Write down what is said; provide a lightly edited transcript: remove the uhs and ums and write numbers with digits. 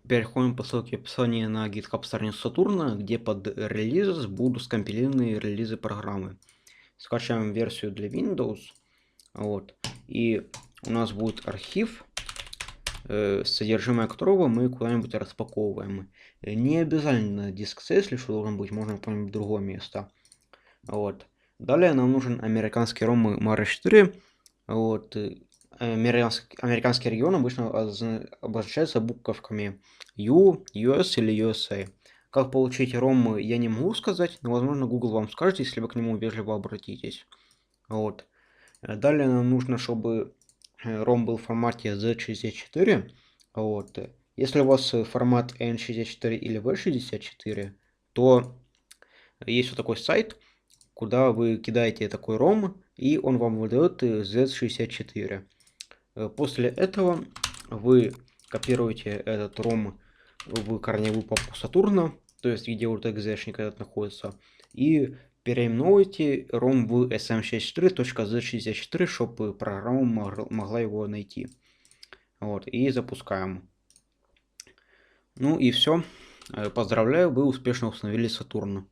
Переходим по ссылке в описании на GitHub страницу Сатурна, где под Releases будут скомпилированы релизы программы. Скачиваем версию для Windows. Вот. И у нас будет архив, содержимое которого мы куда-нибудь распаковываем. Не обязательно диск C, если что должен быть, можно в какое-нибудь другое место. Вот. Далее нам нужен американский ROM Mara 4. Вот. Американский регион обычно обозначается буковками U, US или USA. Как получить ROM, я не могу сказать, но, возможно, Google вам скажет, если вы к нему вежливо обратитесь. Вот. Далее нам нужно, чтобы ROM был в формате Z64. Вот. Если у вас формат N64 или V64, то есть вот такой сайт, куда вы кидаете такой ROM, и он вам выдает Z64. После этого вы копируете этот ROM в корневую папку Сатурна, то есть где вот экзешник этот находится, и переименуете ROM в sm64.z64, чтобы программа могла его найти. Вот, и запускаем. Ну и все. Поздравляю, вы успешно установили Сатурн.